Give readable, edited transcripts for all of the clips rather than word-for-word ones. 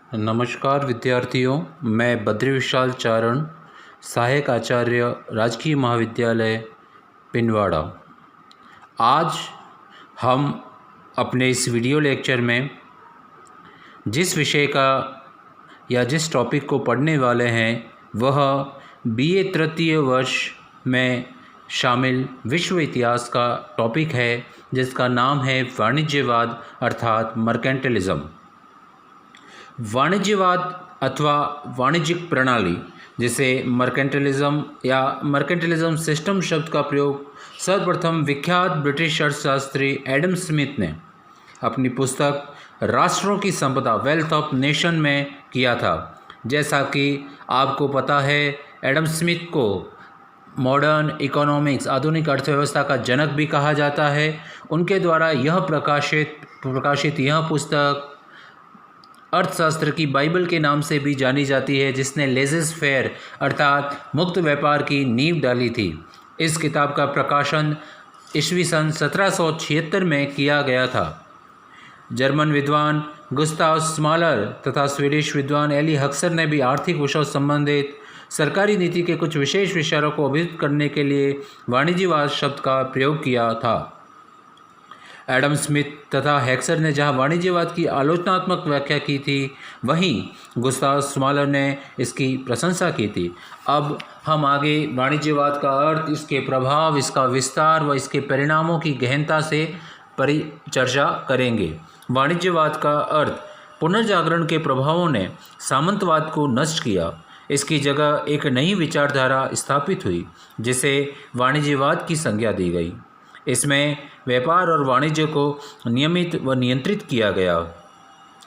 नमस्कार विद्यार्थियों, मैं बद्री विशाल चारण, सहायक आचार्य, राजकीय महाविद्यालय पिंडवाड़ा। आज हम अपने इस वीडियो लेक्चर में जिस विषय का या जिस टॉपिक को पढ़ने वाले हैं वह बीए तृतीय वर्ष में शामिल विश्व इतिहास का टॉपिक है, जिसका नाम है वाणिज्यवाद अर्थात मर्केंटिलिज्म। वाणिज्यवाद अथवा वाणिज्यिक प्रणाली, जिसे मर्केंटिलिज्म या मर्केंटिलिज्म सिस्टम शब्द का प्रयोग सर्वप्रथम विख्यात ब्रिटिश अर्थशास्त्री एडम स्मिथ ने अपनी पुस्तक राष्ट्रों की संपदा वेल्थ ऑफ नेशन में किया था। जैसा कि आपको पता है, एडम स्मिथ को मॉडर्न इकोनॉमिक्स आधुनिक अर्थव्यवस्था का जनक भी कहा जाता है। उनके द्वारा यह प्रकाशित यह पुस्तक अर्थशास्त्र की बाइबल के नाम से भी जानी जाती है, जिसने लेज़ेस फेयर अर्थात मुक्त व्यापार की नींव डाली थी। इस किताब का प्रकाशन ईस्वी सन 1776 में किया गया था। जर्मन विद्वान गुस्ताव स्मालर तथा स्वीडिश विद्वान एली हक्सर ने भी आर्थिक विषयों संबंधित सरकारी नीति के कुछ विशेष विचारों को अभिव्यक्त करने के लिए वाणिज्यवाद शब्द का प्रयोग किया था। एडम स्मिथ तथा हेक्सर ने जहां वाणिज्यवाद की आलोचनात्मक व्याख्या की थी, वहीं गुस्ताव स्मालर ने इसकी प्रशंसा की थी। अब हम आगे वाणिज्यवाद का अर्थ, इसके प्रभाव, इसका विस्तार व इसके परिणामों की गहनता से परिचर्चा करेंगे। वाणिज्यवाद का अर्थ, पुनर्जागरण के प्रभावों ने सामंतवाद को नष्ट किया। इसकी जगह एक नई विचारधारा स्थापित हुई, जिसे वाणिज्यवाद की संज्ञा दी गई। इसमें व्यापार और वाणिज्य को नियमित व नियंत्रित किया गया।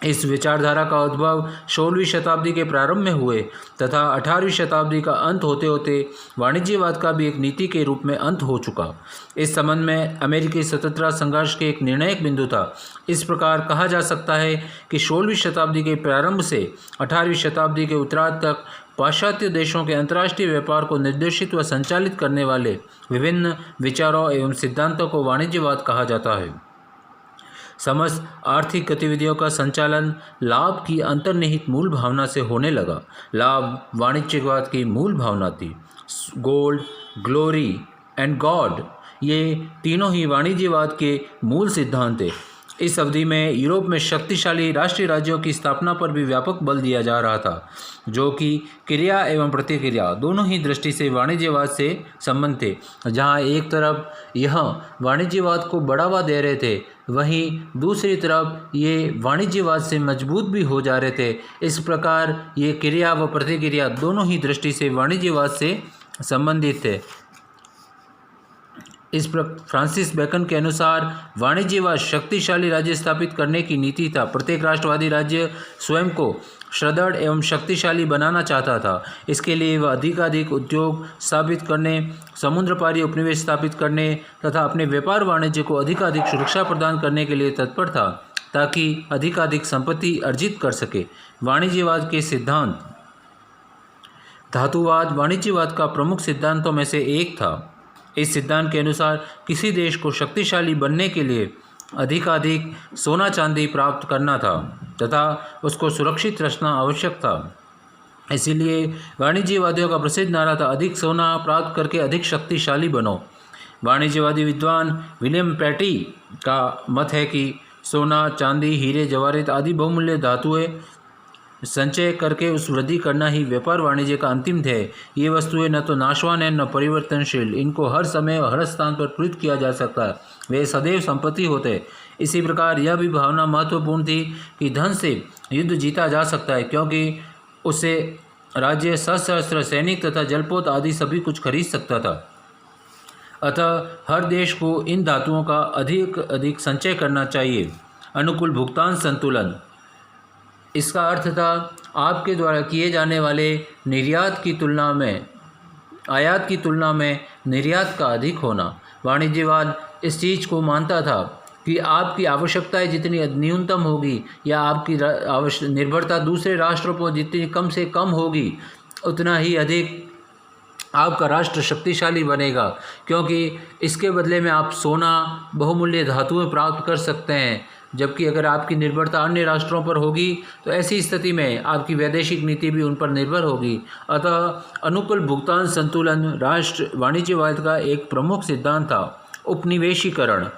इस विचारधारा का उद्भव 16वीं शताब्दी के प्रारंभ में हुए तथा 18वीं शताब्दी का अंत होते होते वाणिज्यवाद का भी एक नीति के रूप में अंत हो चुका। इस संबंध में अमेरिकी स्वतंत्रता संघर्ष के एक निर्णायक बिंदु था। इस प्रकार कहा जा सकता है कि 16वीं शताब्दी के प्रारंभ से 18वीं शताब्दी के उत्तरार्ध तक पाश्चात्य देशों के अंतर्राष्ट्रीय व्यापार को निर्देशित व संचालित करने वाले विभिन्न विचारों एवं सिद्धांतों को वाणिज्यवाद कहा जाता है। समस्त आर्थिक गतिविधियों का संचालन लाभ की अंतर्निहित मूल भावना से होने लगा। लाभ वाणिज्यवाद की मूल भावना थी। गोल्ड, ग्लोरी एंड गॉड, ये तीनों ही वाणिज्यवाद के मूल सिद्धांत थे। इस अवधि में यूरोप में शक्तिशाली राष्ट्रीय राज्यों की स्थापना पर भी व्यापक बल दिया जा रहा था, जो कि क्रिया एवं प्रतिक्रिया दोनों ही दृष्टि से वाणिज्यवाद से संबंध थे। जहां एक तरफ यह वाणिज्यवाद को बढ़ावा दे रहे थे, वहीं दूसरी तरफ ये वाणिज्यवाद से मजबूत भी हो जा रहे थे। इस प्रकार ये क्रिया व प्रतिक्रिया दोनों ही दृष्टि से वाणिज्यवाद से संबंधित थे। फ्रांसिस बेकन के अनुसार वाणिज्यवाद शक्तिशाली राज्य स्थापित करने की नीति था। प्रत्येक राष्ट्रवादी राज्य स्वयं को सुदृढ़ एवं शक्तिशाली बनाना चाहता था। इसके लिए वह अधिकाधिक उद्योग स्थापित करने, समुद्र पारी उपनिवेश स्थापित करने तथा अपने व्यापार वाणिज्य को अधिकाधिक सुरक्षा प्रदान करने के लिए तत्पर था, ताकि अधिकाधिक संपत्ति अर्जित कर सके। वाणिज्यवाद के सिद्धांत, धातुवाद वाणिज्यवाद का प्रमुख सिद्धांतों में से एक था। इस सिद्धांत के अनुसार किसी देश को शक्तिशाली बनने के लिए अधिकाधिक सोना चांदी प्राप्त करना था तथा उसको सुरक्षित रखना आवश्यक था। इसीलिए वाणिज्यवादियों का प्रसिद्ध नारा था, अधिक सोना प्राप्त करके अधिक शक्तिशाली बनो। वाणिज्यवादी विद्वान विलियम पैटी का मत है कि सोना, चांदी, हीरे, जवाहरात आदि बहुमूल्य धातुएं संचय करके उस वृद्धि करना ही व्यापार वाणिज्य का अंतिम ध्येय। ये वस्तुएं न तो नाशवान है न परिवर्तनशील, इनको हर समय और हर स्थान पर प्रयुक्त किया जा सकता है, वे सदैव संपत्ति होते हैं। इसी प्रकार यह भी भावना महत्वपूर्ण थी कि धन से युद्ध जीता जा सकता है, क्योंकि उससे राज्य सशस्त्र सैनिक तथा जलपोत आदि सभी कुछ खरीद सकता था। अतः हर देश को इन धातुओं का अधिक संचय करना चाहिए। अनुकूल भुगतान संतुलन, इसका अर्थ था आपके द्वारा किए जाने वाले निर्यात की तुलना में आयात की तुलना में निर्यात का अधिक होना। वाणिज्यवाद इस चीज़ को मानता था कि आपकी आवश्यकताएं जितनी न्यूनतम होगी या आपकी निर्भरता दूसरे राष्ट्रों पर जितनी कम से कम होगी, उतना ही अधिक आपका राष्ट्र शक्तिशाली बनेगा, क्योंकि इसके बदले में आप सोना, बहुमूल्य धातुएं प्राप्त कर सकते हैं। जबकि अगर आपकी निर्भरता अन्य राष्ट्रों पर होगी तो ऐसी स्थिति में आपकी वैदेशिक नीति भी उन पर निर्भर होगी। अतः अनुकूल भुगतान संतुलन राष्ट्र वाणिज्यवाद का एक प्रमुख सिद्धांत था। उपनिवेशीकरण।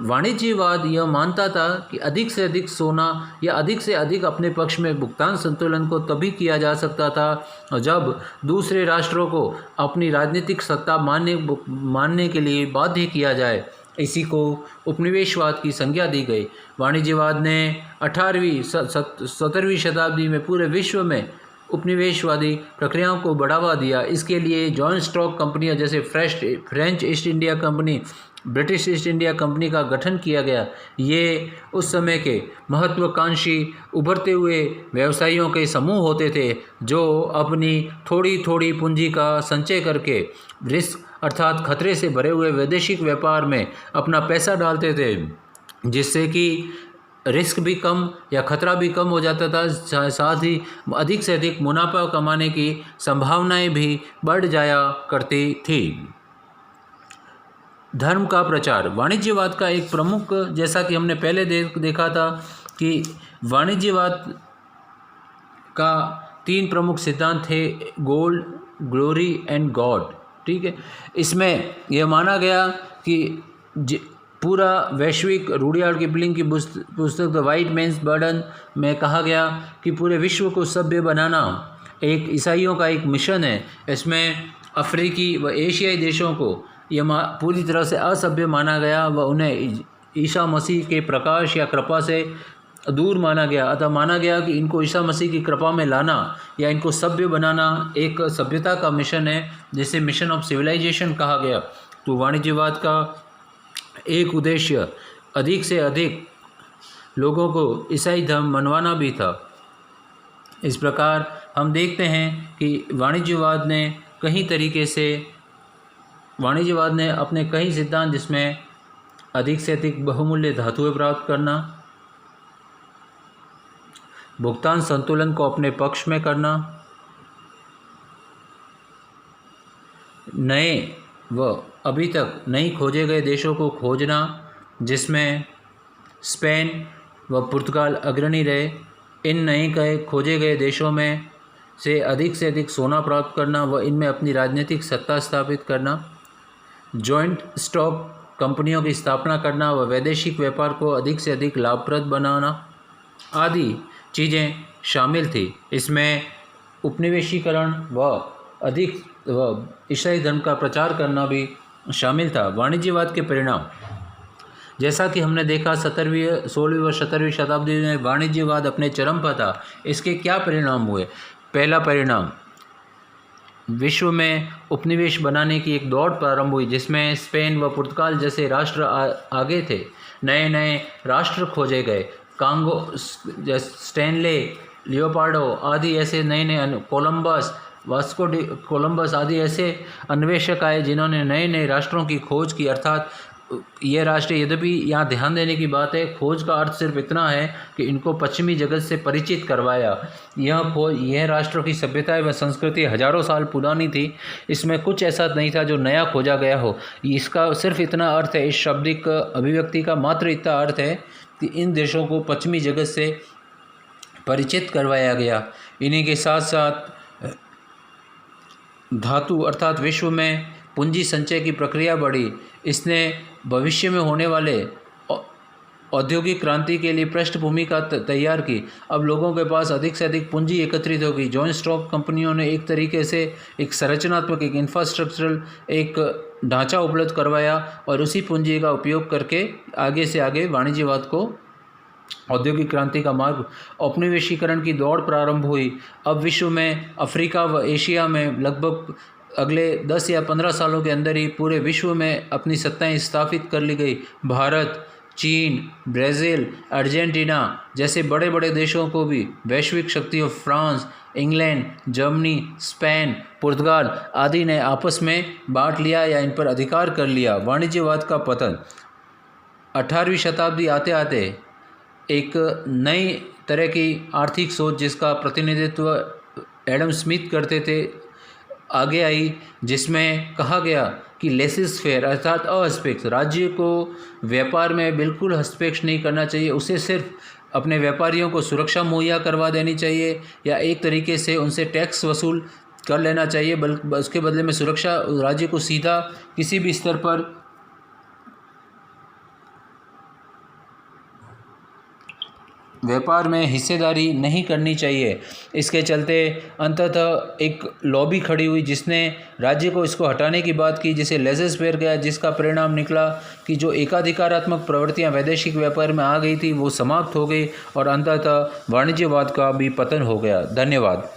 वाणिज्यवाद यह मानता था कि अधिक से अधिक सोना या अधिक से अधिक अपने पक्ष में भुगतान संतुलन को तभी किया जा सकता था जब दूसरे राष्ट्रों को अपनी राजनीतिक सत्ता मानने के लिए बाध्य किया जाए। इसी को उपनिवेशवाद की संज्ञा दी गई। वाणिज्यवाद ने 17वीं शताब्दी में पूरे विश्व में उपनिवेशवादी प्रक्रियाओं को बढ़ावा दिया। इसके लिए जॉइंट स्टॉक कंपनियां जैसे French east India company, British east India company का गठन किया गया। ये उस समय के महत्वाकांक्षी उभरते हुए व्यवसायियों के समूह होते थे जो अपनी थोड़ी थोड़ी पूंजी का संचय करके रिस्क अर्थात खतरे से भरे हुए वैदेशिक व्यापार में अपना पैसा डालते थे, जिससे कि रिस्क भी कम या खतरा भी कम हो जाता था, साथ ही अधिक से अधिक मुनाफा कमाने की संभावनाएं भी बढ़ जाया करती थी। धर्म का प्रचार। वाणिज्यवाद का एक प्रमुख, जैसा कि हमने पहले देखा था कि वाणिज्यवाद का 3 प्रमुख सिद्धांत थे, गोल्ड, ग्लोरी एंड गॉड। ठीक है, इसमें यह माना गया कि पूरा वैश्विक, रुडियार्ड किपलिंग की पुस्तक द वाइट मैन्स बर्डन में कहा गया कि पूरे विश्व को सभ्य बनाना एक ईसाइयों का एक मिशन है। इसमें अफ्रीकी व एशियाई देशों को यह पूरी तरह से असभ्य माना गया व उन्हें ईसा मसीह के प्रकाश या कृपा से दूर माना गया। अतः माना गया कि इनको ईसा मसीह की कृपा में लाना या इनको सभ्य बनाना एक सभ्यता का मिशन है, जिसे मिशन ऑफ सिविलाइजेशन कहा गया। तो वाणिज्यवाद का एक उद्देश्य अधिक से अधिक लोगों को ईसाई धर्म मनवाना भी था। इस प्रकार हम देखते हैं कि वाणिज्यवाद ने अपने कई सिद्धांत, जिसमें अधिक से अधिक बहुमूल्य धातुएं प्राप्त करना, भुगतान संतुलन को अपने पक्ष में करना, नए व अभी तक नहीं खोजे गए देशों को खोजना, जिसमें स्पेन व पुर्तगाल अग्रणी रहे। इन नए खोजे गए देशों में से अधिक सोना प्राप्त करना व इनमें अपनी राजनीतिक सत्ता स्थापित करना, जॉइंट स्टॉक कंपनियों की स्थापना करना व वैदेशिक व्यापार को अधिक से अधिक लाभप्रद बनाना आदि चीज़ें शामिल थी। इसमें उपनिवेशीकरण व ईसाई धर्म का प्रचार करना भी शामिल था। वाणिज्यवाद के परिणाम, जैसा कि हमने देखा 16वीं व 17वीं शताब्दी में वाणिज्यवाद अपने चरम पर था। इसके क्या परिणाम हुए? पहला परिणाम, विश्व में उपनिवेश बनाने की एक दौड़ प्रारंभ हुई, जिसमें स्पेन व पुर्तगाल जैसे राष्ट्र आगे थे। नए नए राष्ट्र खोजे गए, कांगो, स्टैनले, लियोपार्डो आदि ऐसे नए कोलंबस आदि ऐसे अन्वेषक आए जिन्होंने नए नए राष्ट्रों की खोज की। अर्थात ये राष्ट्र, यद्यपि यहाँ ध्यान देने की बात है, खोज का अर्थ सिर्फ इतना है कि इनको पश्चिमी जगत से परिचित करवाया। यह राष्ट्रों की सभ्यता व संस्कृति हजारों साल पुरानी थी। इसमें कुछ ऐसा नहीं था जो नया खोजा गया हो। इसका सिर्फ इतना अर्थ है, इस शाब्दिक अभिव्यक्ति का मात्र इतना अर्थ है कि इन देशों को पश्चिमी जगत से परिचित करवाया गया। इन्हीं के साथ साथ धातु अर्थात विश्व में पूंजी संचय की प्रक्रिया बढ़ी। इसने भविष्य में होने वाले औद्योगिक क्रांति के लिए पृष्ठभूमि का तैयार की। अब लोगों के पास अधिक से अधिक पूंजी एकत्रित होगी। जॉइंट स्टॉक कंपनियों ने एक तरीके से एक संरचनात्मक, एक इंफ्रास्ट्रक्चरल एक ढांचा उपलब्ध करवाया और उसी पूंजी का उपयोग करके आगे से आगे वाणिज्यवाद को, औद्योगिक क्रांति का मार्ग, औपनिवेशीकरण की दौड़ प्रारंभ हुई। अब विश्व में अफ्रीका व एशिया में लगभग अगले 10 या 15 सालों के अंदर ही पूरे विश्व में अपनी सत्ताएं स्थापित कर ली गई। भारत, चीन, ब्राज़ील, अर्जेंटीना जैसे बड़े बड़े देशों को भी वैश्विक शक्तियों फ्रांस, इंग्लैंड, जर्मनी, स्पेन, पुर्तगाल आदि ने आपस में बांट लिया या इन पर अधिकार कर लिया। वाणिज्यवाद का पतन। 18वीं शताब्दी आते आते एक नई तरह की आर्थिक सोच, जिसका प्रतिनिधित्व एडम स्मिथ करते थे, आगे आई, जिसमें कहा गया कि लेसिस फेयर अर्थात अहस्पेक्ष, राज्य को व्यापार में बिल्कुल हस्तक्षेप नहीं करना चाहिए, उसे सिर्फ अपने व्यापारियों को सुरक्षा मुहैया करवा देनी चाहिए या एक तरीके से उनसे टैक्स वसूल कर लेना चाहिए, बल्कि उसके बदले में सुरक्षा राज्य को सीधा किसी भी स्तर पर व्यापार में हिस्सेदारी नहीं करनी चाहिए। इसके चलते अंततः एक लॉबी खड़ी हुई जिसने राज्य को इसको हटाने की बात की, जिसे लेसेस फेयर गया, जिसका परिणाम निकला कि जो एकाधिकारात्मक प्रवृत्तियां वैदेशिक व्यापार में आ गई थी वो समाप्त हो गई और अंततः वाणिज्यवाद का भी पतन हो गया। धन्यवाद।